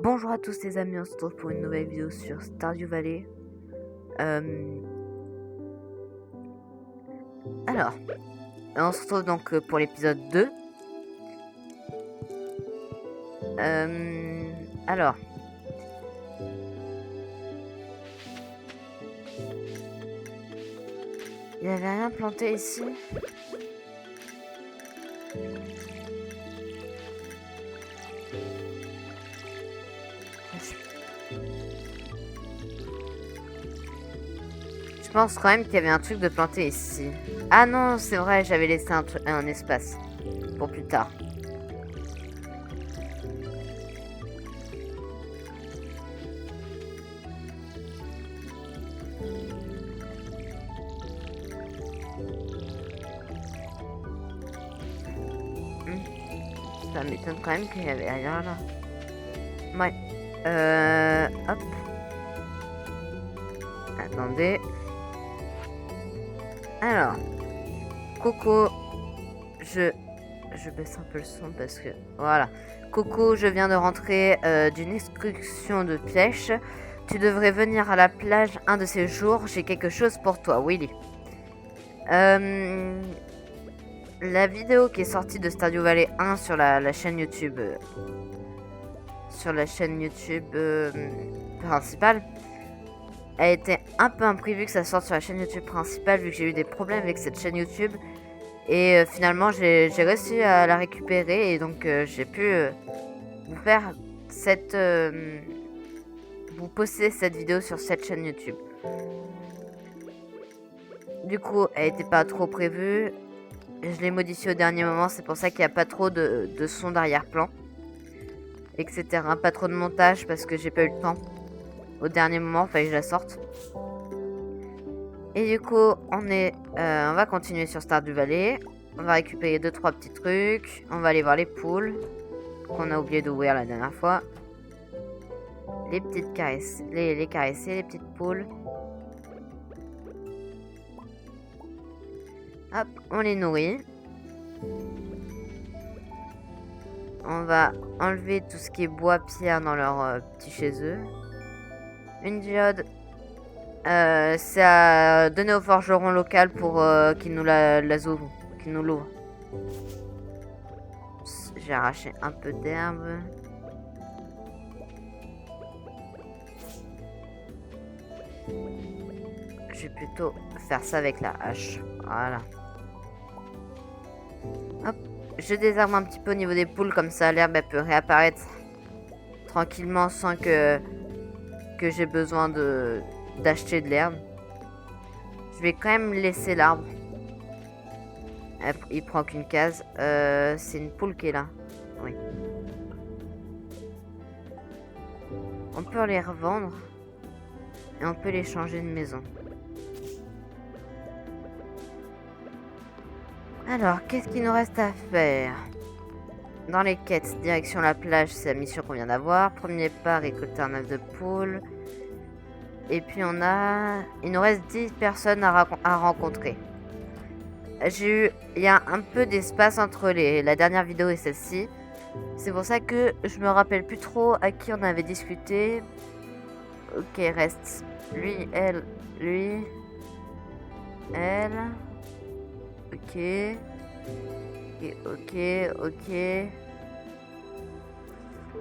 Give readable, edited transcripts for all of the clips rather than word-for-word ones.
Bonjour à tous les amis, on se retrouve pour une nouvelle vidéo sur Stardew Valley. Alors, on se retrouve donc pour l'épisode 2. Alors, il n'y avait rien planté ici. Je pense quand même qu'il y avait un truc de planté ici. Ah non, c'est vrai, j'avais laissé un espace pour plus tard. Ça m'étonne quand même qu'il y avait rien là. Ouais. Hop. Attendez. Alors. Coucou. Je baisse un peu le son parce que... Voilà. Coucou, je viens de rentrer d'une excursion de pêche. Tu devrais venir à la plage un de ces jours. J'ai quelque chose pour toi, Willy. La vidéo qui est sortie de Stardew Valley 1 sur la chaîne YouTube... principale a été un peu imprévu que ça sorte sur la chaîne YouTube principale vu que j'ai eu des problèmes avec cette chaîne YouTube. Et finalement, j'ai réussi à la récupérer et donc j'ai pu vous faire vous poster cette vidéo sur cette chaîne YouTube. Du coup, elle n'était pas trop prévue. Je l'ai modifiée au dernier moment, c'est pour ça qu'il n'y a pas trop de son d'arrière-plan, etc. Pas trop de montage parce que j'ai pas eu le temps. Au dernier moment, il fallait que je la sorte. Et du coup, on va continuer sur Stardew Valley. On va récupérer 2-3 petits trucs. On va aller voir les poules qu'on a oublié d'ouvrir la dernière fois. Les petites caresses, les caresser, les petites poules. Hop, on les nourrit. On va enlever tout ce qui est bois, pierre dans leur petit chez eux. Une diode. C'est à donner au forgeron local pour qu'il nous qu'il nous l'ouvre. J'ai arraché un peu d'herbe. Je vais plutôt faire ça avec la hache. Voilà. Hop. Je désherbe un petit peu au niveau des poules, comme ça l'herbe elle peut réapparaître tranquillement sans que j'ai besoin d'acheter de l'herbe. Je vais quand même laisser l'arbre. Il prend qu'une case. C'est une poule qui est là. Oui. On peut les revendre. Et on peut les changer de maison. Alors, qu'est-ce qu'il nous reste à faire? Dans les quêtes, direction la plage, c'est la mission qu'on vient d'avoir. Premier pas, récolter un œuf de poule. Et puis il nous reste 10 personnes à rencontrer. Il y a un peu d'espace entre la dernière vidéo et celle-ci. C'est pour ça que je me rappelle plus trop à qui on avait discuté. Ok, reste lui, elle, lui, elle. Ok. Ok.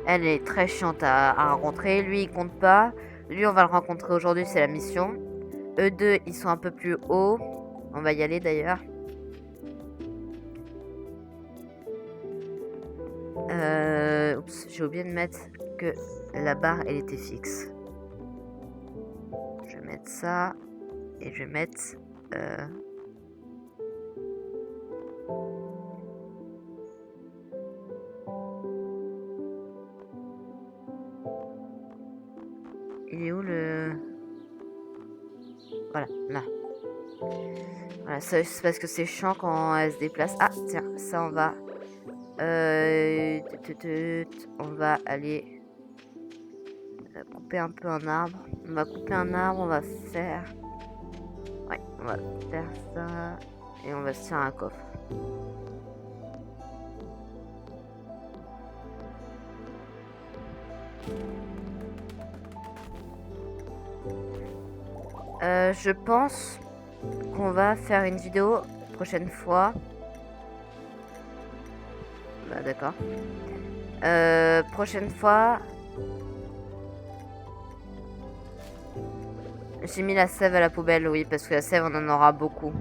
Elle est très chiante à rencontrer. Lui, il compte pas. Lui, on va le rencontrer aujourd'hui, c'est la mission. Eux deux, ils sont un peu plus hauts. On va y aller d'ailleurs. Oups, j'ai oublié de mettre que la barre, elle était fixe. Je vais mettre ça. Et je vais mettre... Il est où le... Voilà, là. Voilà, c'est parce que c'est chiant quand elle se déplace. Ah, tiens, ça on va... On va aller couper un peu un arbre. On va couper un arbre, on va faire... Ouais, on va faire ça. Et on va se faire un coffre. Je pense qu'on va faire une vidéo prochaine fois. Bah d'accord. Prochaine fois, j'ai mis la sève à la poubelle, oui, parce que la sève, on en aura beaucoup.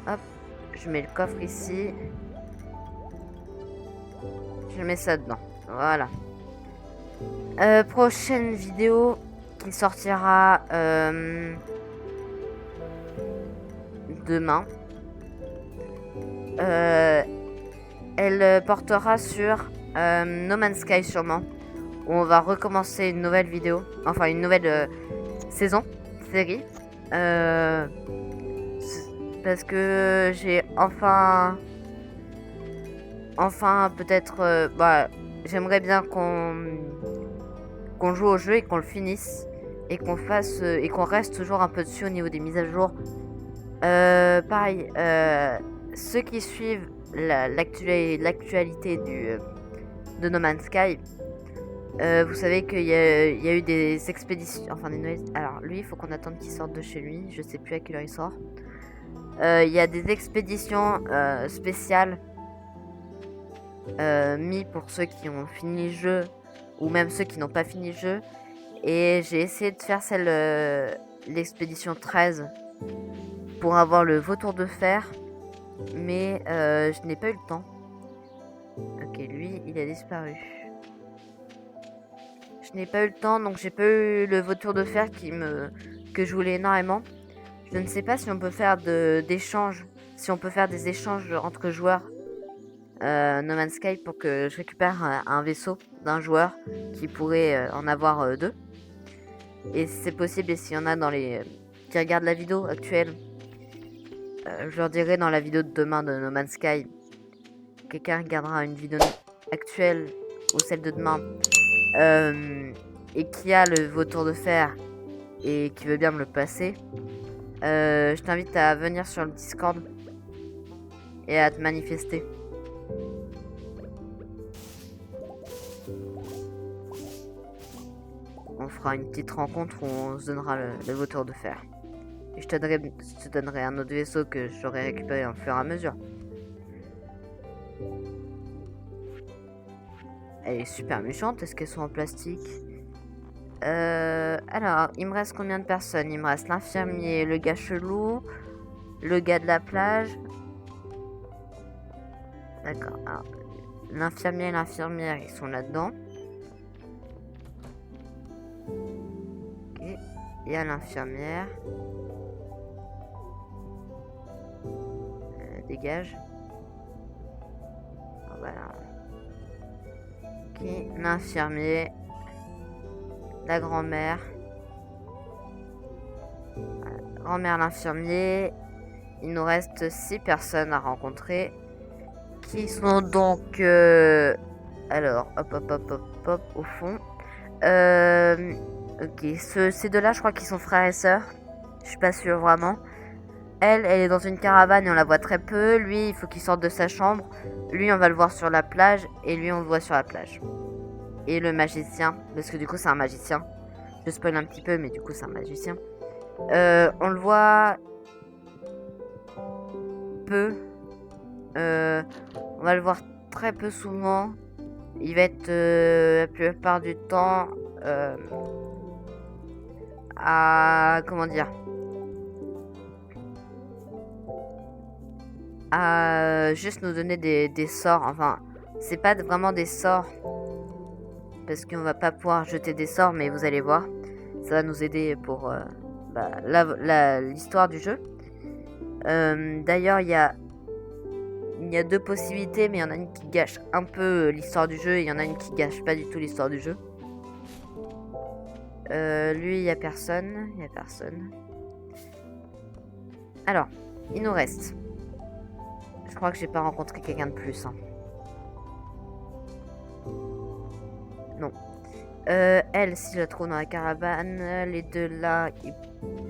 Hop, je mets le coffre ici. Je mets ça dedans. Voilà. Prochaine vidéo qui sortira demain. Elle portera sur No Man's Sky sûrement. Où on va recommencer une nouvelle vidéo. Enfin une nouvelle série. Parce que j'ai enfin peut-être j'aimerais bien qu'on joue au jeu et qu'on le finisse et qu'on fasse et qu'on reste toujours un peu dessus au niveau des mises à jour. Pareil, ceux qui suivent l'actualité de No Man's Sky, vous savez qu'il y a eu des expéditions, enfin des nouvelles. Alors lui, il faut qu'on attende qu'il sorte de chez lui. Je sais plus à quelle heure il sort. Il y a des expéditions spéciales mis pour ceux qui ont fini le jeu ou même ceux qui n'ont pas fini le jeu. Et j'ai essayé de faire l'expédition 13 pour avoir le vautour de fer, mais je n'ai pas eu le temps. Ok, lui, il a disparu. Je n'ai pas eu le temps, donc j'ai pas eu le vautour de fer que je voulais énormément. Je ne sais pas si on peut faire des échanges entre joueurs No Man's Sky pour que je récupère un vaisseau d'un joueur qui pourrait en avoir deux. Et si c'est possible, et s'il y en a qui regardent la vidéo actuelle, je leur dirai dans la vidéo de demain de No Man's Sky, quelqu'un regardera une vidéo actuelle ou celle de demain et qui a le vautour de fer et qui veut bien me le passer, je t'invite à venir sur le Discord et à te manifester. On fera une petite rencontre où on se donnera le vautour de fer. Et je te donnerai un autre vaisseau que j'aurai récupéré au fur et à mesure. Elle est super méchante, est-ce qu'elles sont en plastique? Alors, il me reste combien de personnes? Il me reste l'infirmier, le gars chelou, le gars de la plage. D'accord, alors, l'infirmier et l'infirmière, ils sont là-dedans. Ok, il y a l'infirmière. Dégage. Voilà. Ok, l'infirmier. La grand-mère. Voilà. Grand-mère, l'infirmier. Il nous reste 6 personnes à rencontrer. Qui sont donc... Alors, hop, au fond. Ok, ces deux-là, je crois qu'ils sont frères et sœurs. Je suis pas sûre vraiment. Elle est dans une caravane et on la voit très peu. Lui, il faut qu'il sorte de sa chambre. Lui, on va le voir sur la plage. Et lui, on le voit sur la plage. Et le magicien, parce que du coup, c'est un magicien. Je spoil un petit peu, mais du coup, c'est un magicien. On le voit peu. On va le voir très peu souvent. Il va être la plupart du temps comment dire, à juste nous donner des sorts. Enfin, c'est pas vraiment des sorts parce qu'on va pas pouvoir jeter des sorts, mais vous allez voir, ça va nous aider pour l'histoire du jeu. D'ailleurs, il y a 2 possibilités, mais il y en a une qui gâche un peu l'histoire du jeu et il y en a une qui gâche pas du tout l'histoire du jeu. Lui, il y a personne. Alors, il nous reste. Je crois que j'ai pas rencontré quelqu'un de plus. Hein. Non. Elle, si je la trouve dans la caravane, les deux là, ils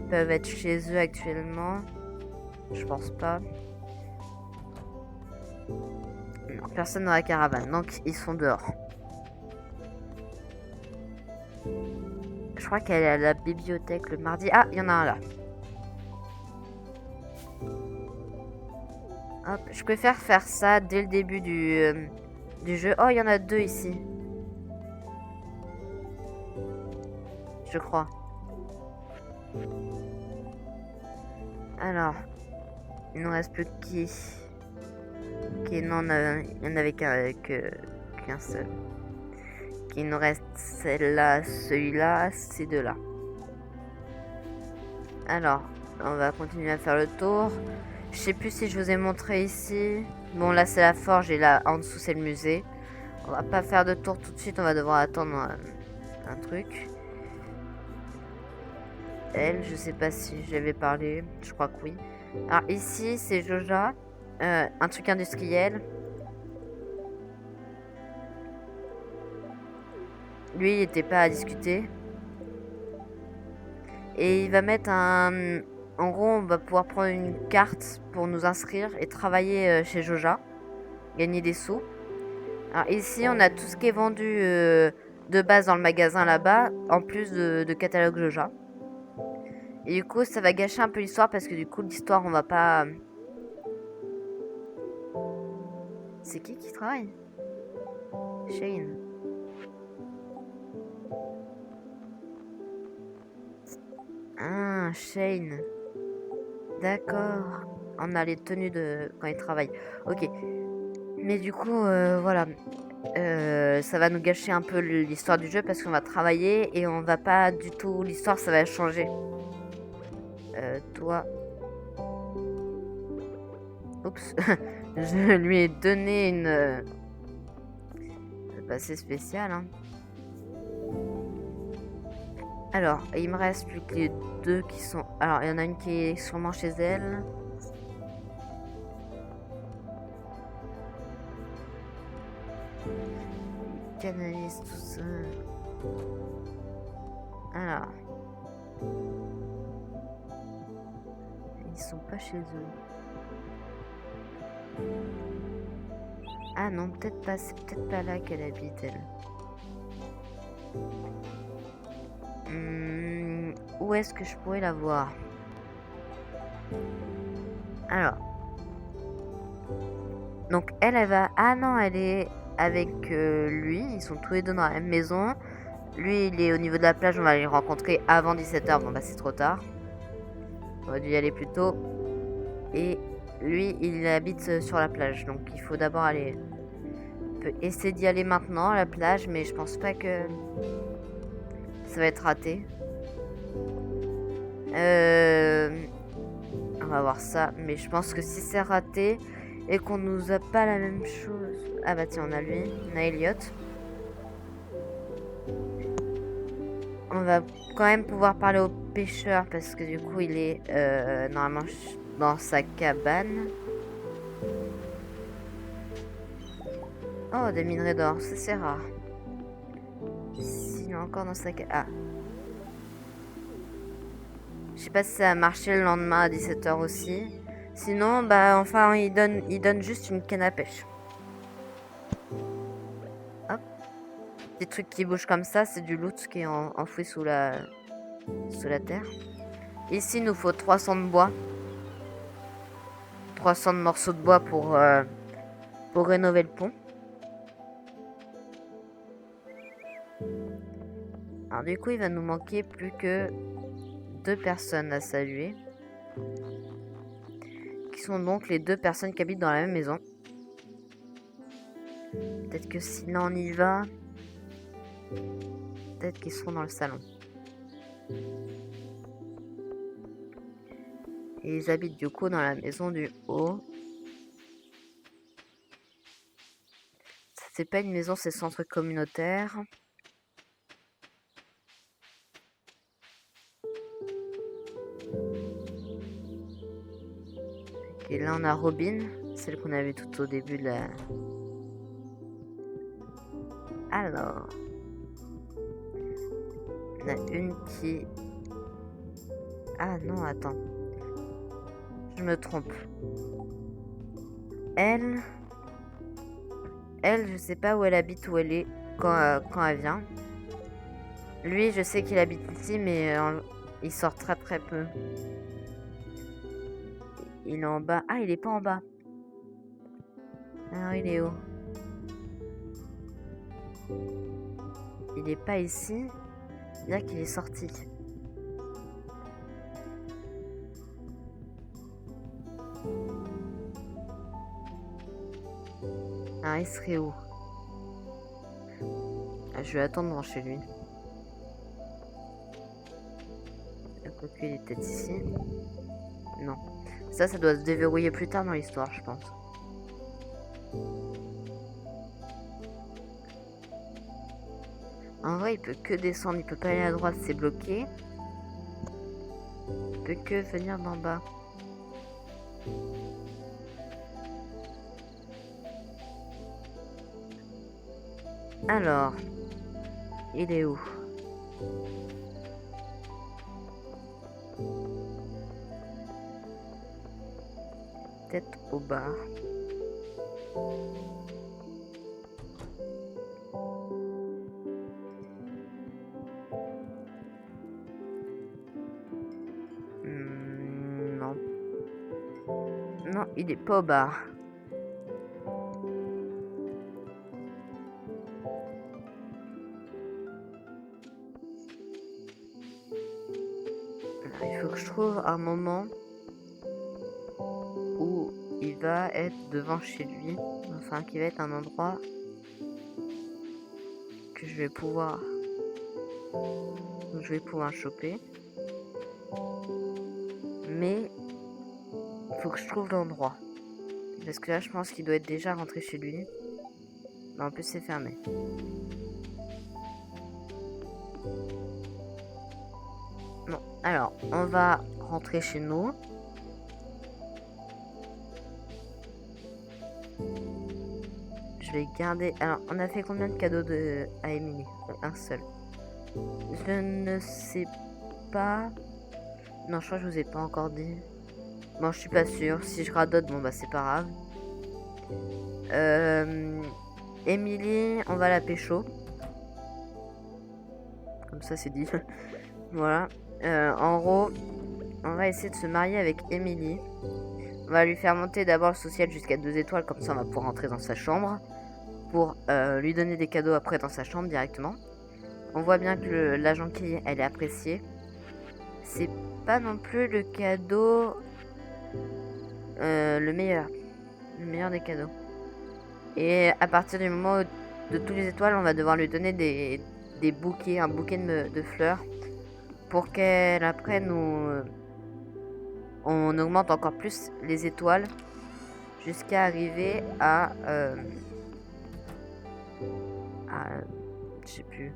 peuvent être chez eux actuellement. Je pense pas. Non, personne dans la caravane, donc ils sont dehors. Je crois qu'elle est à la bibliothèque le mardi. Ah, il y en a un là. Hop, je préfère faire ça dès le début du jeu. Oh, il y en a deux ici. Je crois. Alors, il nous reste plus que qui? Ok, non, il n'y en avait qu'un seul. Il nous reste celle-là, celui-là, ces deux-là. Alors, on va continuer à faire le tour. Je sais plus si je vous ai montré ici. Bon, là c'est la forge et là en dessous c'est le musée. On va pas faire de tour tout de suite, on va devoir attendre un truc. Elle, je sais pas si j'avais parlé, je crois que oui. Alors ici c'est Joja, un truc industriel. Lui il était pas à discuter. Et il va mettre un... En gros, on va pouvoir prendre une carte pour nous inscrire et travailler chez Joja. Gagner des sous. Alors ici, on a tout ce qui est vendu de base dans le magasin là-bas, en plus de catalogue Joja. Et du coup, ça va gâcher un peu l'histoire parce que du coup, l'histoire, on va pas... C'est qui travaille? Shane. Ah, Shane. D'accord. On a les tenues de quand il travaille. Ok. Mais du coup, voilà. Ça va nous gâcher un peu l'histoire du jeu parce qu'on va travailler et on va pas du tout... L'histoire, ça va changer. Toi... Oups. Je lui ai donné une... C'est pas assez spécial, hein. Alors, il me reste plus que les deux qui sont... Alors, il y en a une qui est sûrement chez elle. Canalise tout ça. Alors. Ils sont pas chez eux. Ah non, peut-être pas. C'est peut-être pas là qu'elle habite, elle. Où est-ce que je pourrais la voir? Alors. Donc, elle va... Ah non, elle est avec lui. Ils sont tous les deux dans la même maison. Lui, il est au niveau de la plage. On va les rencontrer avant 17h. Bon, bah, c'est trop tard. On aurait dû y aller plus tôt. Et lui, il habite sur la plage. Donc, il faut d'abord aller... On peut essayer d'y aller maintenant à la plage. Mais je pense pas que... ça va être raté. On va voir ça. Mais je pense que si c'est raté... et qu'on nous a pas la même chose... Ah bah tiens, on a lui. On a Elliot. On va quand même pouvoir parler au pêcheur parce que du coup il est normalement dans sa cabane. Oh, des minerais d'or, ça c'est rare. S'il est encore dans sa cabane... Ah. Je sais pas si ça a marché le lendemain à 17h aussi. Sinon, bah enfin il donne juste une canne à pêche. Hop. Des trucs qui bougent comme ça, c'est du loot qui est enfoui sous la terre. Ici, il nous faut 300 de bois. 300 de morceaux de bois pour rénover le pont. Alors du coup, il va nous manquer plus que 2 personnes à saluer. Qui sont donc les 2 personnes qui habitent dans la même maison. Peut-être que si là on y va... Peut-être qu'ils seront dans le salon. Et ils habitent du coup dans la maison du haut. C'est pas une maison, c'est centre communautaire. Et là on a Robin, celle qu'on avait tout au début de la... Alors... Il y en a une qui... Ah non, attends. Je me trompe. Elle, je sais pas où elle habite, où elle est, quand elle vient. Lui, je sais qu'il habite ici, mais il sort très très peu. Il est en bas. Ah, il est pas en bas. Alors, il est où? Il est pas ici. C'est-à-dire qu'il est sorti. Ah, il serait où? Ah, je vais attendre devant chez lui. Quoique, il est peut-être ici. Non. Ça doit se déverrouiller plus tard dans l'histoire, je pense. En vrai, il peut que descendre, il peut pas aller à droite, c'est bloqué. Il peut que venir d'en bas. Alors, il est où? Peut-être au bar. Non. Non, il est pas au bar. Alors, il faut que je trouve un moment où il va être devant chez lui. Enfin, qui va être un endroit que je vais pouvoir choper. Mais il faut que je trouve l'endroit. Parce que là, je pense qu'il doit être déjà rentré chez lui. Mais en plus, c'est fermé. Non. Alors, on va rentrer chez nous. Je vais garder... Alors, on a fait combien de cadeaux à Emily? Un seul. Je ne sais pas... Non, je crois que je vous ai pas encore dit. Bon, je suis pas sûre. Si je radote, bon bah c'est pas grave. Emily, on va la pécho. Comme ça, c'est dit. Voilà. En gros, on va essayer de se marier avec Emily. On va lui faire monter d'abord le social jusqu'à 2 étoiles. Comme ça, on va pouvoir rentrer dans sa chambre. Pour lui donner des cadeaux après dans sa chambre directement. On voit bien que la jonquille, elle est appréciée. C'est pas non plus le cadeau le meilleur des cadeaux. Et à partir du moment de tous les étoiles, on va devoir lui donner des bouquets, un bouquet de fleurs pour qu'elle après on augmente encore plus les étoiles jusqu'à arriver à je sais plus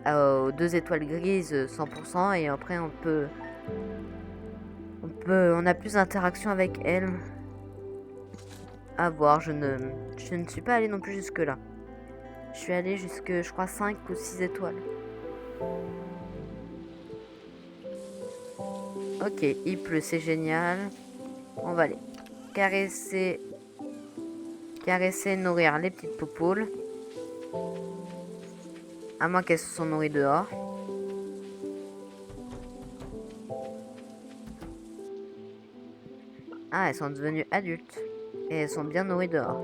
aux 2 étoiles grises 100% et après on a plus d'interaction avec elle. À voir, je ne suis pas allée non plus jusque là. Je suis allée jusque, je crois, 5 ou 6 étoiles. Ok, il pleut, c'est génial. On va aller caresser, nourrir les petites poupoules. À moins qu'elles se sont nourries dehors. Ah, elles sont devenues adultes. Et elles sont bien nourries dehors.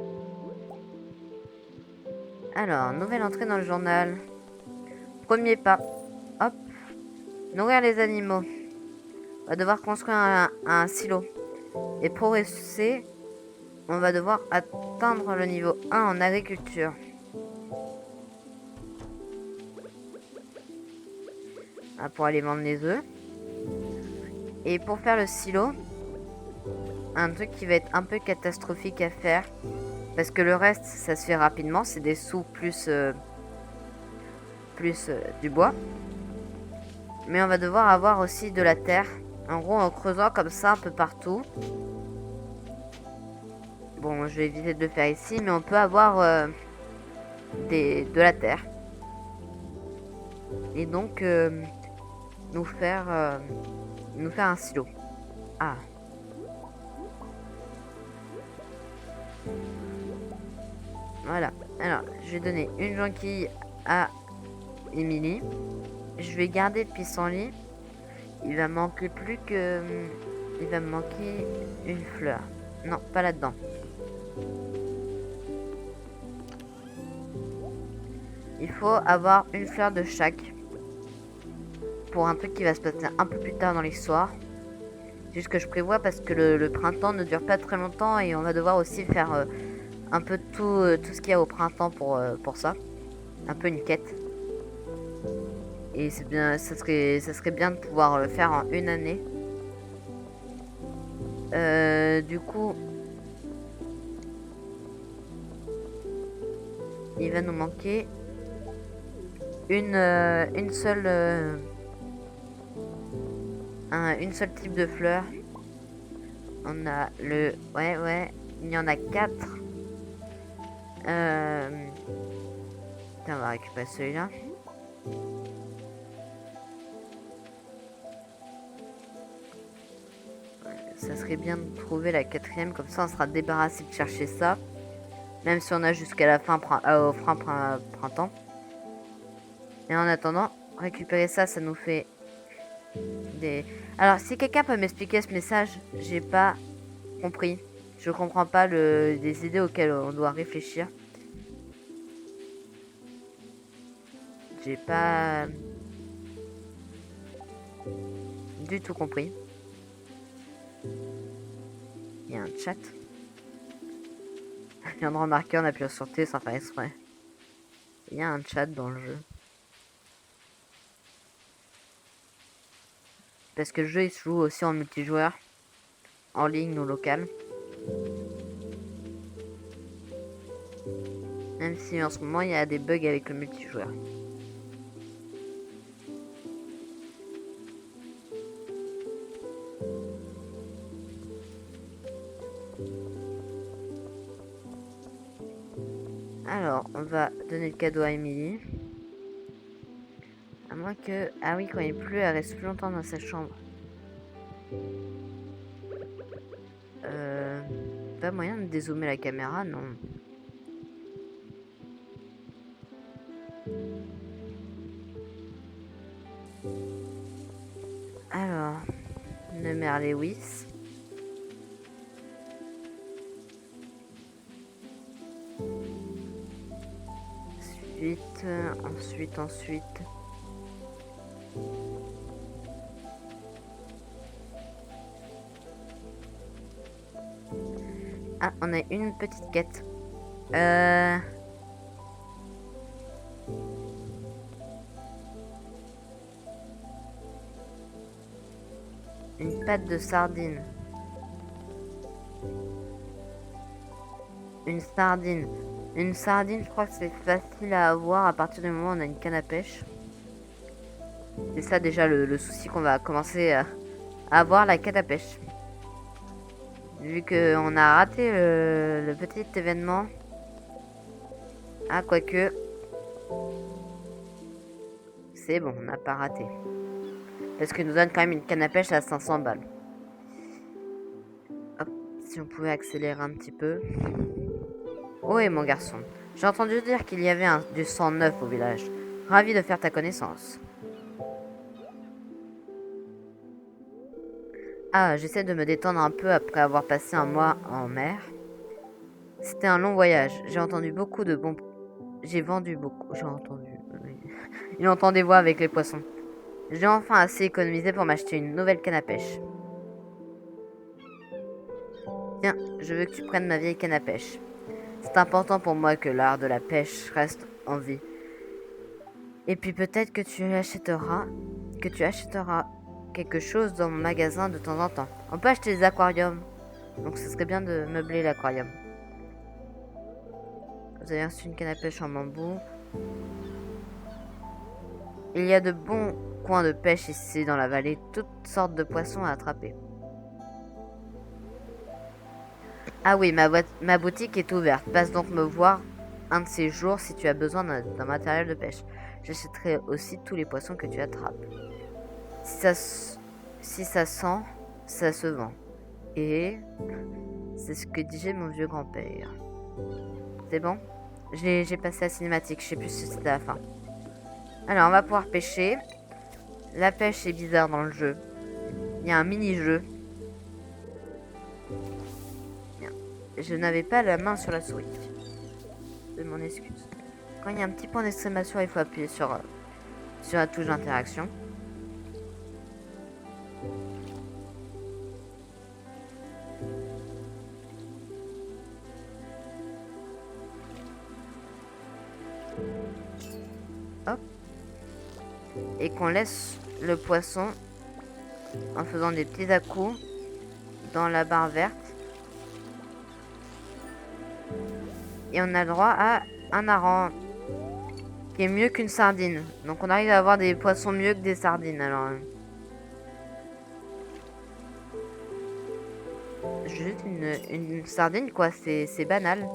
Alors, nouvelle entrée dans le journal. Premier pas. Hop. Nourrir les animaux. On va devoir construire un silo. Et progresser, on va devoir atteindre le niveau 1 en agriculture. Ah, pour aller vendre les œufs. Et pour faire le silo, un truc qui va être un peu catastrophique à faire, parce que le reste, ça se fait rapidement, c'est des sous plus du bois. Mais on va devoir avoir aussi de la terre. En gros, en creusant comme ça un peu partout. Bon, je vais éviter de le faire ici, mais on peut avoir de la terre. Et donc, nous faire un silo. Ah. Voilà. Alors, je vais donner une jonquille à Émilie. Je vais garder le pissenlit. Il va manquer plus que... Il va me manquer une fleur. Non, pas là-dedans. Il faut avoir une fleur de chaque. Pour un truc qui va se passer un peu plus tard dans l'histoire. C'est ce que je prévois parce que le printemps ne dure pas très longtemps. Et on va devoir aussi faire un peu tout ce qu'il y a au printemps pour ça. Un peu une quête. Et c'est bien, ça serait bien de pouvoir le faire en une année. Du coup, il va nous manquer une seule type de fleur. On a le ouais, il y en a 4. On va récupérer celui-là. Ça serait bien de trouver la 4e, comme ça on sera débarrassé de chercher ça. Même si on a jusqu'à la fin au printemps. Et en attendant, récupérer ça, ça nous fait des... Alors, si quelqu'un peut m'expliquer ce message, j'ai pas compris. Je comprends pas des idées auxquelles on doit réfléchir. J'ai pas du tout compris. Il y a un chat. Je viens de remarquer en appuyant sur T sans faire exprès. Il y a un chat dans le jeu. Parce que le jeu il se joue aussi en multijoueur. En ligne ou local. Même si en ce moment il y a des bugs avec le multijoueur. Alors, on va donner le cadeau à Émilie. À moins que... Ah oui, quand il pleut, elle reste plus longtemps dans sa chambre. Pas moyen de dézoomer la caméra, non. Alors, le maire Lewis. Ensuite. Ah, on a une petite quête. Une pâte de sardine. Une sardine, je crois que c'est facile à avoir à partir du moment où on a une canne à pêche. C'est ça déjà le souci qu'on va commencer à avoir, la canne à pêche. Vu qu'on a raté le petit événement. Ah, quoique. C'est bon, on n'a pas raté. Parce qu'il nous donne quand même une canne à pêche à 500 balles. Hop, si on pouvait accélérer un petit peu. Oh, et mon garçon, j'ai entendu dire qu'il y avait du sang neuf au village. Ravi de faire ta connaissance. Ah, j'essaie de me détendre un peu après avoir passé un mois en mer. C'était un long voyage. J'ai entendu beaucoup de bons... J'ai vendu beaucoup... J'ai entendu... Il entend des voix avec les poissons. J'ai enfin assez économisé pour m'acheter une nouvelle canne à pêche. Tiens, je veux que tu prennes ma vieille canne à pêche. C'est important pour moi que l'art de la pêche reste en vie. Et puis peut-être que tu achèteras quelque chose dans mon magasin de temps en temps. On peut acheter des aquariums. Donc ce serait bien de meubler l'aquarium. Vous avez reçu une canne à pêche en bambou. Il y a de bons coins de pêche ici dans la vallée. Toutes sortes de poissons à attraper. Ah oui, ma boutique est ouverte. Passe donc me voir un de ces jours si tu as besoin d'un matériel de pêche. J'achèterai aussi tous les poissons que tu attrapes. Si ça sent, ça se vend. Et c'est ce que disait mon vieux grand-père. C'est bon? J'ai passé la cinématique, je sais plus si c'était à la fin. Alors, on va pouvoir pêcher. La pêche est bizarre dans le jeu. Il y a un mini-jeu. Bien. Je n'avais pas la main sur la souris. Je m'en excuse. Quand il y a un petit point d'exclamation, il faut appuyer sur la touche d'interaction. Hop. Et qu'on laisse le poisson en faisant des petits à-coups dans la barre verte. Et on a le droit à un hareng qui est mieux qu'une sardine. Donc on arrive à avoir des poissons mieux que des sardines. Alors juste une sardine quoi, c'est banal.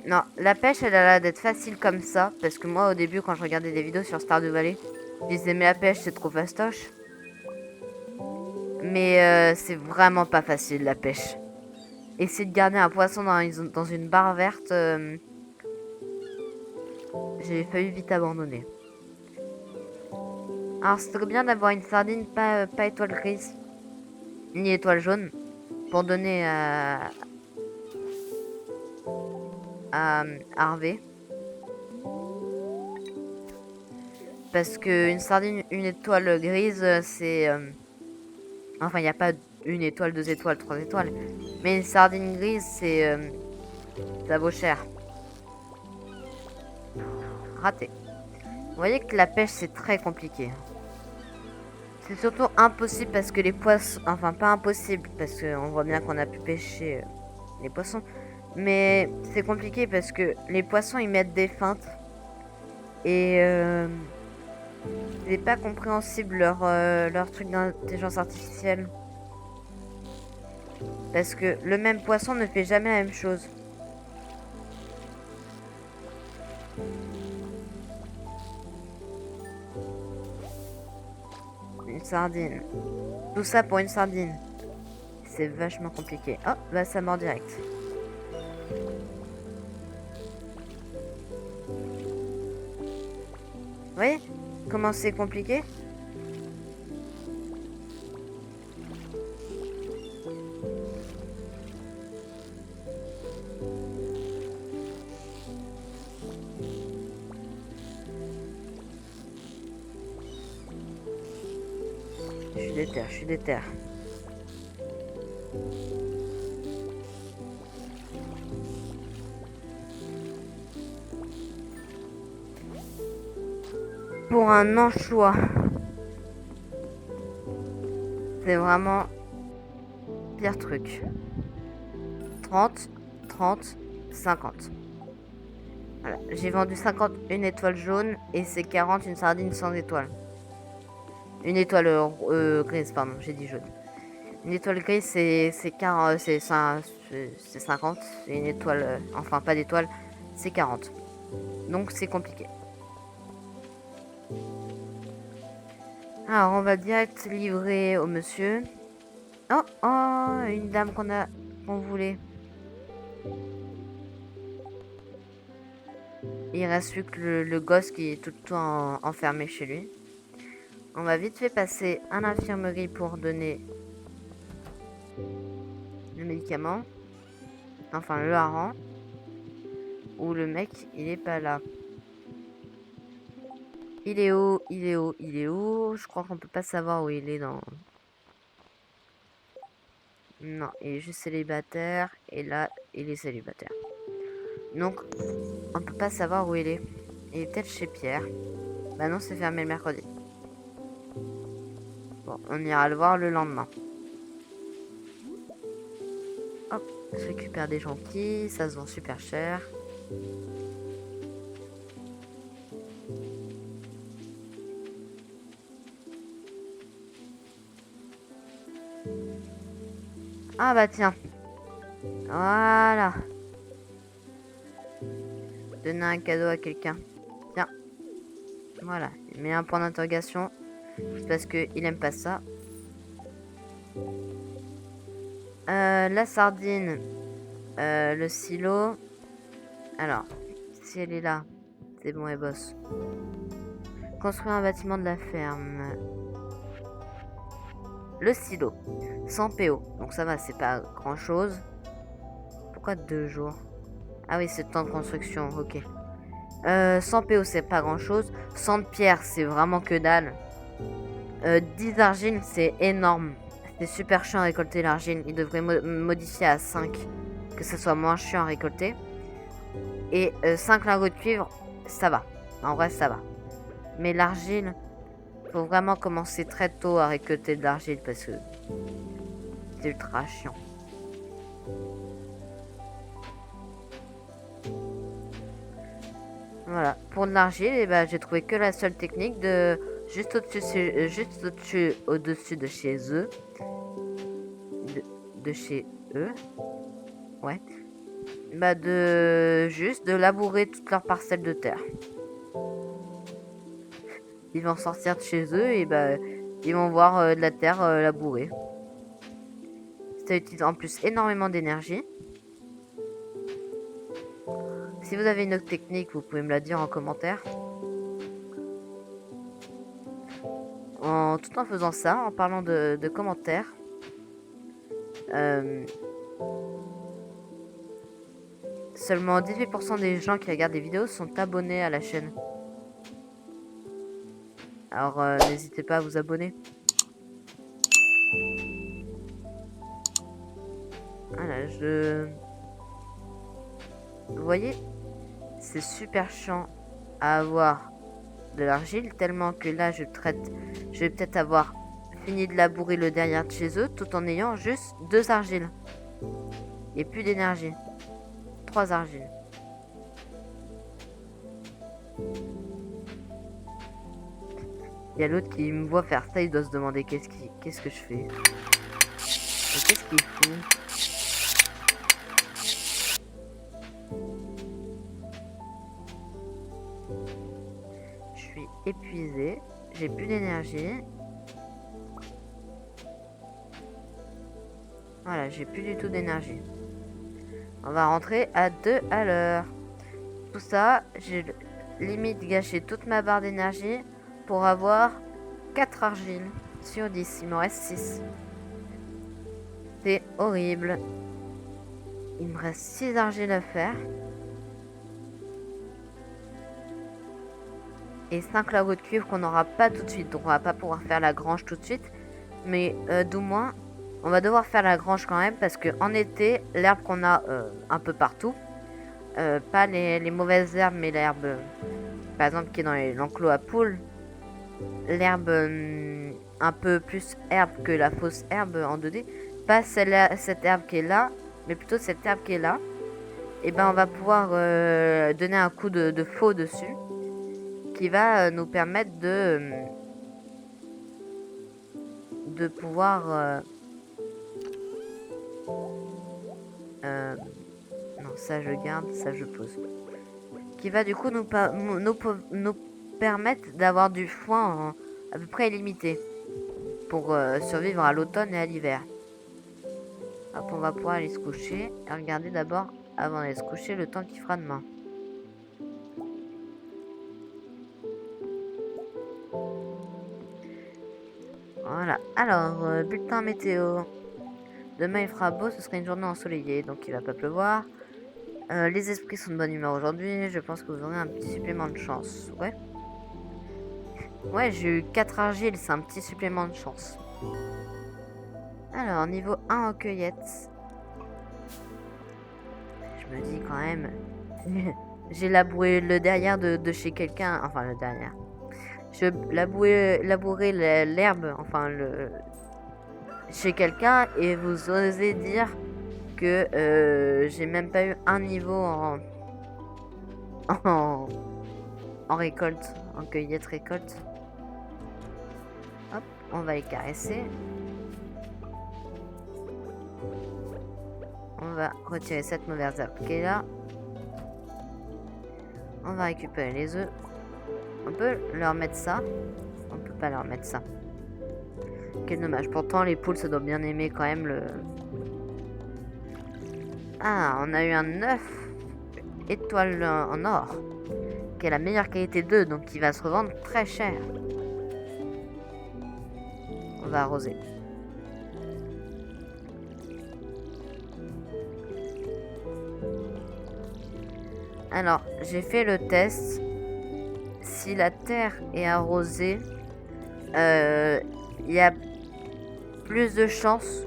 Non, la pêche elle a l'air d'être facile comme ça. Parce que moi au début quand je regardais des vidéos sur Stardew Valley, je disais mais la pêche c'est trop fastoche. Mais c'est vraiment pas facile la pêche. Essayer de garder un poisson dans une barre verte, j'ai failli vite abandonner. Alors c'est très bien d'avoir une sardine pas étoile grise, ni étoile jaune, pour donner à Harvey. Parce que une sardine, une étoile grise, c'est... enfin, il n'y a pas une étoile, 2 étoiles, 3 étoiles. Mais une sardine grise, c'est... ça vaut cher. Raté. Vous voyez que la pêche, c'est très compliqué. C'est surtout impossible parce que les poissons... Enfin, pas impossible, parce qu'on voit bien qu'on a pu pêcher les poissons. Mais c'est compliqué parce que les poissons, ils mettent des feintes. Et... c'est pas compréhensible leur truc d'intelligence artificielle. Parce que le même poisson ne fait jamais la même chose. Une sardine. Tout ça pour une sardine. C'est vachement compliqué. Oh, bah ça mord direct. Vous voyez comment c'est compliqué? Je suis déter. Pour un anchois. C'est vraiment pire truc. 30, 30, 50. Voilà, j'ai vendu 50 une étoile jaune et c'est 40 une sardine sans étoile. Une étoile grise, pardon, j'ai dit jaune. Une étoile grise, c'est 50. Et une étoile, enfin pas d'étoile, c'est 40. Donc c'est compliqué. Alors on va direct livrer au monsieur. Oh, oh, une dame qu'on voulait. Il reste plus que le gosse qui est tout le temps enfermé chez lui. On va vite fait passer à l'infirmerie pour donner le médicament. Enfin, le hareng. Ou le mec, il est pas là. Il est où? Il est où? Il est où? Je crois qu'on peut pas savoir où il est dans... Non, il est juste célibataire. Et là, il est célibataire. Donc, on peut pas savoir où il est. Il est peut-être chez Pierre. Bah non, c'est fermé le mercredi. Bon, on ira le voir le lendemain. Hop, je récupère des gentils. Ça se vend super cher. Ah bah tiens. Voilà. Donner un cadeau à quelqu'un. Tiens. Voilà. Il met un point d'interrogation. C'est parce qu'il aime pas ça. La sardine. Le silo. Alors, si elle est là, c'est bon, elle bosse. Construire un bâtiment de la ferme. Le silo. 100 PO. Donc ça va, c'est pas grand chose. Pourquoi 2 jours? Ah oui, c'est le temps de construction, ok. 100 PO, c'est pas grand chose. 100 de pierre, c'est vraiment que dalle. 10 argile, c'est énorme. C'est super chiant à récolter l'argile. Il devrait modifier à 5. Que ça soit moins chiant à récolter. Et 5 lingots de cuivre, ça va. En vrai, ça va. Mais l'argile, faut vraiment commencer très tôt à récolter de l'argile parce que c'est ultra chiant. Voilà. Pour de l'argile, eh ben, j'ai trouvé que la seule technique de juste au-dessus de chez eux. De chez eux. Ouais. Bah de labourer toute leur parcelle de terre. Ils vont sortir de chez eux et bah ils vont voir de la terre labourée. Ça utilise en plus énormément d'énergie. Si vous avez une autre technique, vous pouvez me la dire en commentaire. Tout en faisant ça, en parlant de commentaires. Seulement 18% des gens qui regardent des vidéos sont abonnés à la chaîne. Alors n'hésitez pas à vous abonner. Voilà, vous voyez, c'est super chiant à avoir de l'argile, tellement que là je vais peut-être avoir fini de labourer le derrière de chez eux, tout en ayant juste 2 argiles. Et plus d'énergie. 3 argiles. Il y a l'autre qui me voit faire ça, il doit se demander qu'est-ce que je fais. Qu'est-ce qu'il fout? Je suis épuisée, j'ai plus d'énergie. Voilà, j'ai plus du tout d'énergie. On va rentrer à 2 à l'heure. Tout ça, j'ai limite gâché toute ma barre d'énergie pour avoir 4 argiles sur 10. Il m'en reste 6. C'est horrible. Il me reste 6 argiles à faire. Et 5 lingots de cuivre qu'on n'aura pas tout de suite. Donc on va pas pouvoir faire la grange tout de suite. Mais d'au moins, on va devoir faire la grange quand même. Parce qu'en été, l'herbe qu'on a un peu partout, pas les mauvaises herbes, mais l'herbe, par exemple, qui est dans l'enclos à poules, l'herbe un peu plus herbe que la fausse herbe en 2D, pas cette herbe qui est là, mais plutôt cette herbe qui est là, et ben on va pouvoir donner un coup de faux dessus, qui va nous permettre de pouvoir non, ça je garde, ça je pose. Qui va du coup nous permettre d'avoir du foin à peu près illimité pour survivre à l'automne et à l'hiver. Hop, on va pouvoir aller se coucher et regarder d'abord avant d'aller se coucher le temps qu'il fera demain. Voilà, alors bulletin météo. Demain il fera beau, ce sera une journée ensoleillée, donc il va pas pleuvoir. Les esprits sont de bonne humeur aujourd'hui, je pense que vous aurez un petit supplément de chance. Ouais. Ouais, j'ai eu 4 argiles, c'est un petit supplément de chance. Alors, niveau 1 en cueillette. Je me dis quand même... j'ai labouré le derrière de chez quelqu'un. Enfin, le derrière. Je labourer l'herbe, enfin, chez quelqu'un, et vous osez dire que j'ai même pas eu un niveau en récolte, en cueillette récolte. Hop, on va les caresser. On va retirer cette mauvaise herbe qui est là. On va récupérer les œufs. On peut leur mettre ça. On peut pas leur mettre ça. Quel dommage. Pourtant, les poules, ça doit bien aimer quand même Ah, on a eu un 9 étoile en or, qui est la meilleure qualité 2, donc qui va se revendre très cher. On va arroser. Alors, j'ai fait le test. Si la terre est arrosée, il y a plus de chances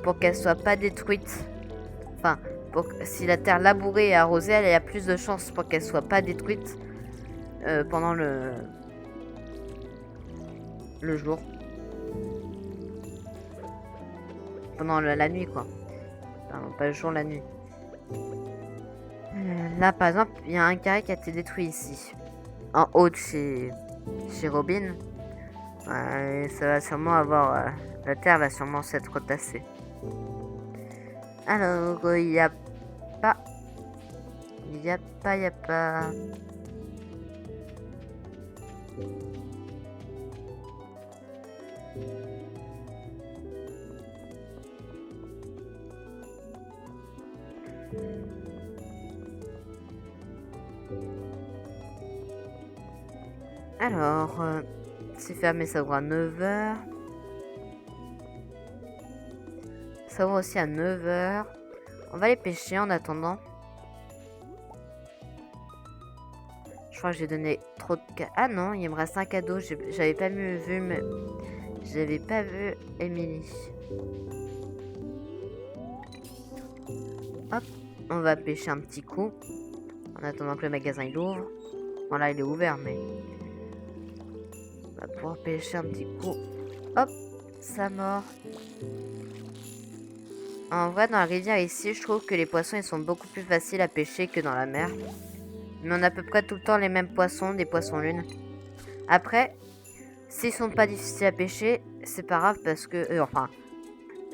pour qu'elle soit pas détruite. Enfin, si la terre labourée est arrosée, il y a plus de chances pour qu'elle soit pas détruite pendant le jour. Pendant la nuit, quoi. Enfin, pas le jour, la nuit. Là, par exemple, il y a un carré qui a été détruit ici. En haut de chez Robin. Ça va sûrement avoir... la terre va sûrement s'être retassée. Alors, il n'y a pas... Il n'y a pas... Alors, c'est fermé, ça ouvre à 9h. Ça ouvre aussi à 9h. On va aller pêcher en attendant. Je crois que j'ai donné trop de... Ah non, il me reste un cadeau. J'avais pas vu, mais... J'avais pas vu Emily. Hop, on va pêcher un petit coup. En attendant que le magasin il ouvre. Bon là il est ouvert, mais... On va pouvoir pêcher un petit coup. Hop, ça mord. En vrai, dans la rivière ici, je trouve que les poissons ils sont beaucoup plus faciles à pêcher que dans la mer. Mais on a à peu près tout le temps les mêmes poissons, des poissons lunes. Après, s'ils sont pas difficiles à pêcher, c'est pas grave parce que... enfin,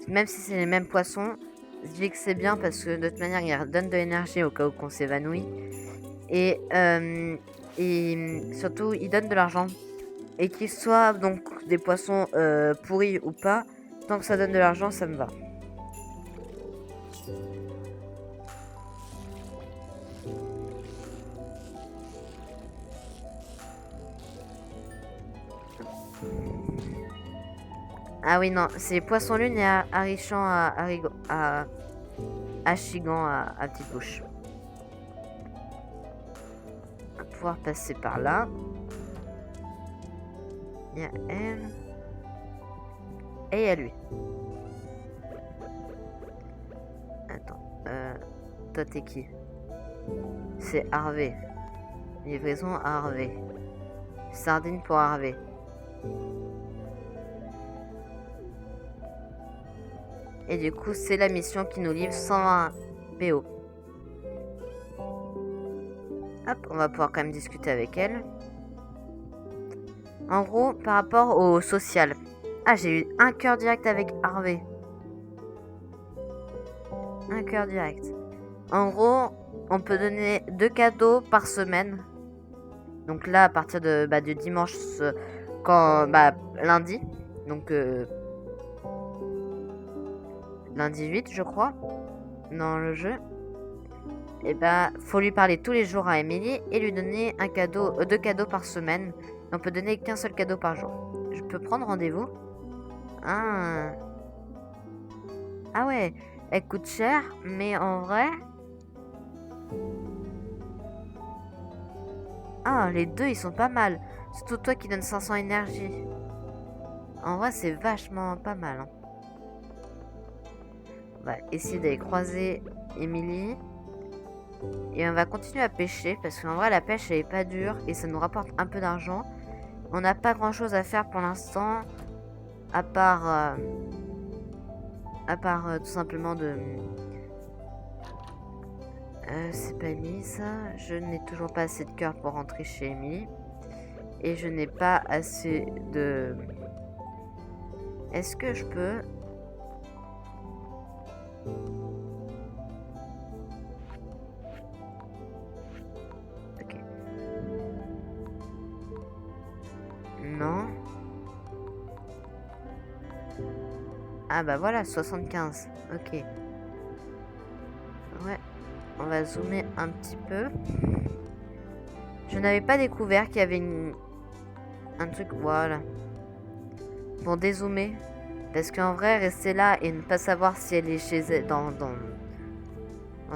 même si c'est les mêmes poissons, je dis que c'est bien parce que de toute manière, ils redonnent de l'énergie au cas où qu'on s'évanouit. Et surtout, ils donnent de l'argent. Et qu'ils soient donc des poissons pourris ou pas, tant que ça donne de l'argent, ça me va. Ah oui, non, c'est Poisson Lune et Harichan à Achigan à Petite Bouche. On va pouvoir passer par là. Il y a elle. Et il y a lui. Attends, toi t'es qui? C'est Harvey. Livraison à Harvey. Sardine pour Harvey. Et du coup, c'est la mission qui nous livre 120 PO. Hop, on va pouvoir quand même discuter avec elle. En gros, par rapport au social. Ah, j'ai eu un cœur direct avec Harvey. Un cœur direct. En gros, on peut donner 2 cadeaux par semaine. Donc là, à partir de du dimanche, lundi. Donc lundi 8, je crois, dans le jeu. Et faut lui parler tous les jours à Emily et lui donner 2 cadeaux par semaine. Et on peut donner qu'un seul cadeau par jour. Je peux prendre rendez-vous? Ah ouais, elle coûte cher, mais en vrai... Ah, les deux, ils sont pas mal. Surtout toi qui donne 500 énergie. En vrai, c'est vachement pas mal. Hein. On va essayer d'aller croiser Emily. Et on va continuer à pêcher. Parce qu'en vrai, la pêche, elle est pas dure. Et ça nous rapporte un peu d'argent. On n'a pas grand-chose à faire pour l'instant. À part... tout simplement de... c'est pas mis ça. Je n'ai toujours pas assez de cœur pour rentrer chez Emily. Et je n'ai pas assez de... Est-ce que je peux... Ok. Non. Ah bah voilà, 75. Ok. va zoomer un petit peu. Je n'avais pas découvert qu'il y avait un truc, voilà, pour dézoomer. Parce qu'en vrai, rester là et ne pas savoir si elle est chez elle, dans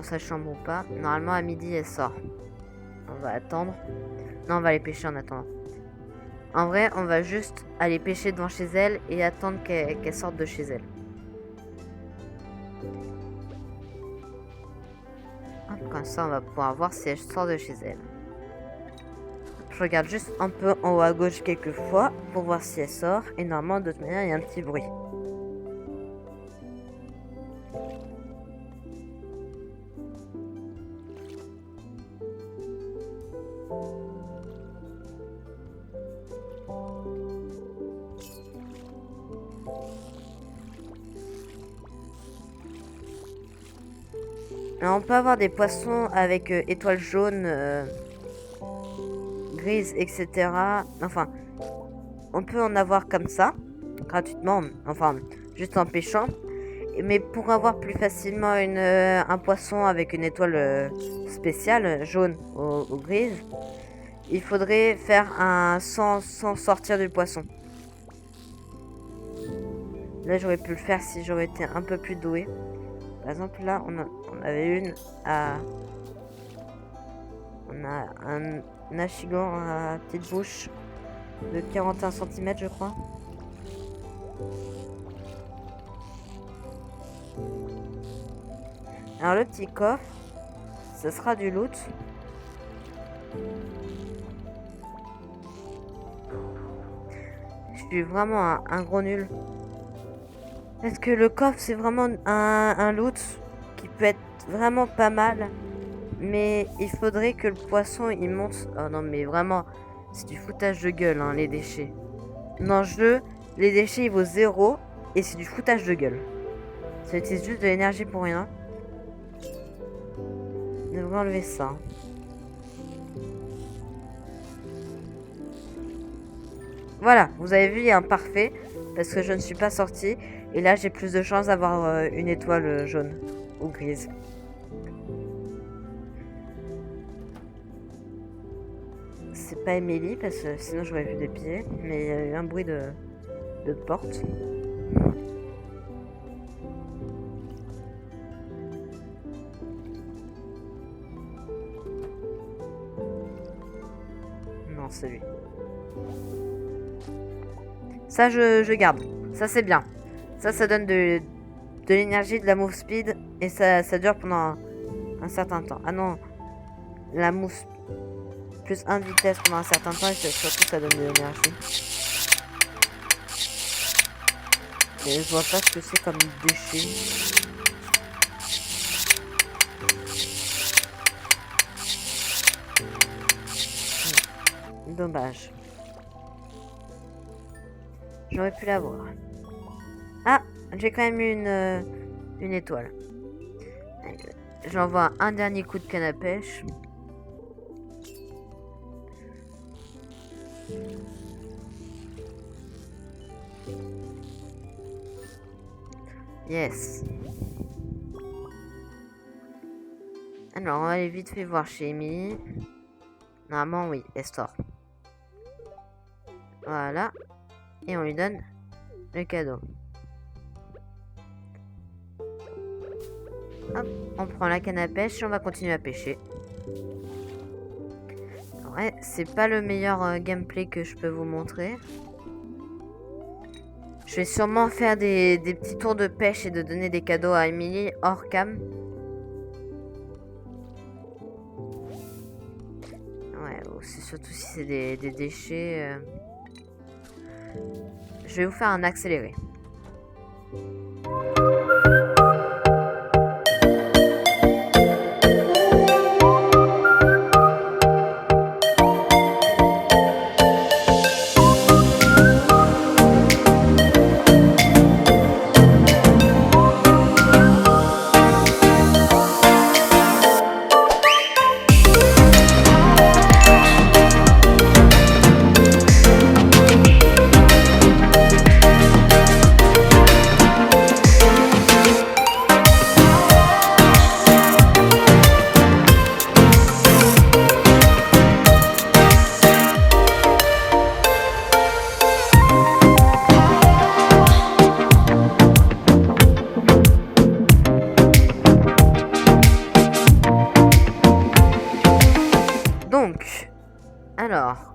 sa chambre ou pas. Normalement, à midi, elle sort. On va attendre. Non, on va aller pêcher en attendant. En vrai, on va juste aller pêcher devant chez elle et attendre qu'elle sorte de chez elle. Comme ça, on va pouvoir voir si elle sort de chez elle. Je regarde juste un peu en haut à gauche quelques fois pour voir si elle sort. Et normalement, de toute manière, il y a un petit bruit. Alors, on peut avoir des poissons avec étoiles jaunes, grises, etc. Enfin, on peut en avoir comme ça, gratuitement, enfin, juste en pêchant. Mais pour avoir plus facilement un poisson avec une étoile spéciale, jaune ou grise, il faudrait faire un sans sortir du poisson. Là, j'aurais pu le faire si j'aurais été un peu plus doué. Par exemple, là, on avait une à... On a un achigan à petite bouche de 41 cm, je crois. Alors, le petit coffre, ce sera du loot. Je suis vraiment un gros nul. Est-ce que le coffre, c'est vraiment un loot qui peut être vraiment pas mal. Mais il faudrait que le poisson, il monte... Oh non, mais vraiment, c'est du foutage de gueule, hein, les déchets. Dans le jeu, les déchets, ils vaut 0 et c'est du foutage de gueule. Ça utilise juste de l'énergie pour rien. On devrait enlever ça. Voilà, vous avez vu, il y a un parfait. Parce que je ne suis pas sortie. Et là, j'ai plus de chances d'avoir une étoile jaune ou grise. C'est pas Emily, parce que sinon j'aurais vu des pieds. Mais il y a eu un bruit de porte. Non, c'est lui. Ça, je garde. Ça, c'est bien. Ça donne de l'énergie, de la move speed. Et ça dure pendant un certain temps. Ah non. La move plus 1 de vitesse pendant un certain temps. Et surtout, ça donne de l'énergie. Et je vois pas ce que c'est comme déchet. Dommage. J'aurais pu l'avoir. Ah, j'ai quand même eu une étoile. J'envoie un dernier coup de canne à pêche. Yes. Alors, on va aller vite fait voir chez Emily. Normalement, oui, elle sort. Voilà. Et on lui donne le cadeau. Hop, on prend la canne à pêche et on va continuer à pêcher. Ouais, c'est pas le meilleur gameplay que je peux vous montrer. Je vais sûrement faire des petits tours de pêche et de donner des cadeaux à Emily hors cam. Ouais, c'est surtout si c'est des déchets. Je vais vous faire un accéléré. Donc, alors,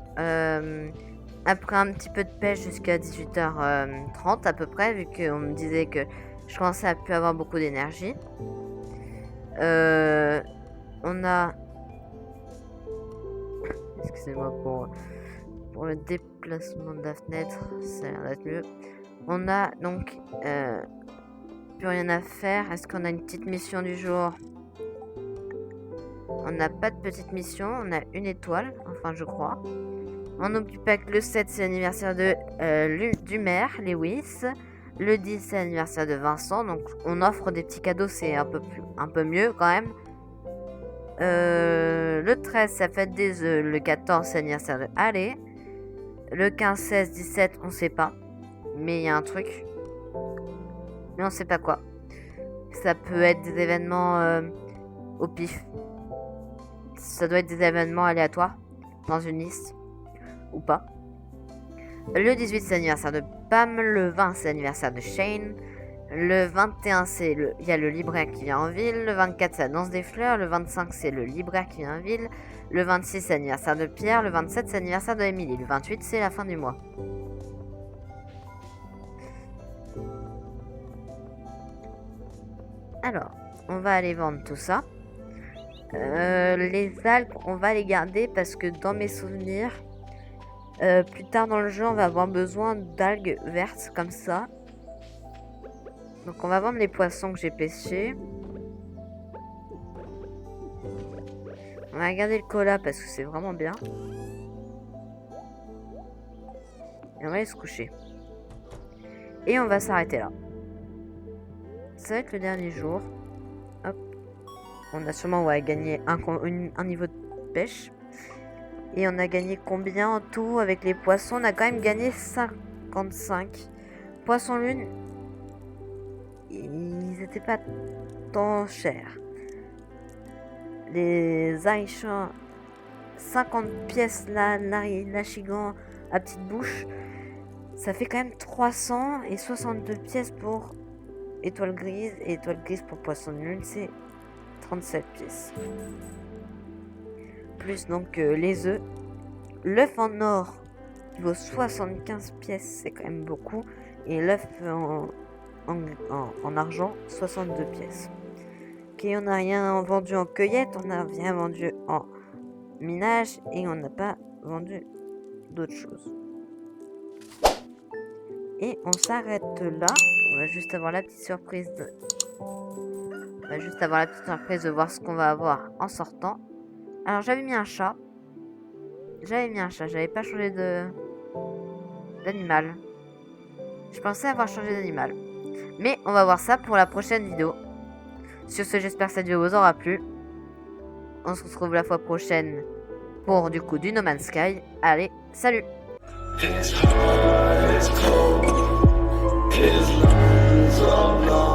après un petit peu de pêche jusqu'à 18h30 à peu près, vu qu'on me disait que je commençais à plus avoir beaucoup d'énergie. On a... Excusez-moi pour le déplacement de la fenêtre, ça a l'air d'être mieux. On a donc plus rien à faire. Est-ce qu'on a une petite mission du jour? On n'a pas de petite mission, on a une étoile, enfin je crois. On n'oublie pas que le 7 c'est l'anniversaire du maire, Lewis. Le 10 c'est l'anniversaire de Vincent, donc on offre des petits cadeaux, c'est un peu mieux quand même. Le 13 ça fête des œufs, le 14 c'est l'anniversaire de Ale. Le 15, 16, 17 on sait pas, mais il y a un truc. Mais on sait pas quoi. Ça peut être des événements au pif. Ça doit être des événements aléatoires dans une liste ou pas. Le 18 c'est l'anniversaire de Pam, le 20 c'est l'anniversaire de Shane, le 21 il y a le libraire qui vient en ville, le 24 c'est la danse des fleurs, le 25 c'est le libraire qui vient en ville, le 26 c'est l'anniversaire de Pierre, le 27 c'est l'anniversaire de Emily, le 28 c'est la fin du mois. Alors, on va aller vendre tout ça. Les algues, on va les garder parce que dans mes souvenirs, plus tard dans le jeu, on va avoir besoin d'algues vertes comme ça. Donc on va vendre les poissons que j'ai pêchés. On va garder le cola parce que c'est vraiment bien. Et on va aller se coucher. Et on va s'arrêter là. Ça va être le dernier jour. Hop. On a sûrement gagné un niveau de pêche. Et on a gagné combien en tout avec les poissons? On a quand même gagné 55. Poissons lune, ils étaient pas tant chers. Les Aïchans, 50 pièces là, l'achigan à petite bouche. Ça fait quand même 300 et 62 pièces pour étoile grise. Et étoile grise pour poisson lune, c'est 37 pièces. Plus donc les œufs. L'œuf en or qui vaut 75 pièces, c'est quand même beaucoup. Et l'œuf en argent, 62 pièces. Ok, on n'a rien vendu en cueillette, on n'a rien vendu en minage et on n'a pas vendu d'autres choses. Et on s'arrête là. On va juste avoir la petite surprise de voir ce qu'on va avoir en sortant. Alors j'avais mis un chat. J'avais pas changé d'animal. Je pensais avoir changé d'animal. Mais on va voir ça pour la prochaine vidéo. Sur ce, j'espère que cette vidéo vous aura plu. On se retrouve la fois prochaine pour du coup du No Man's Sky. Allez, salut! His heart is cold, his lungs are blown.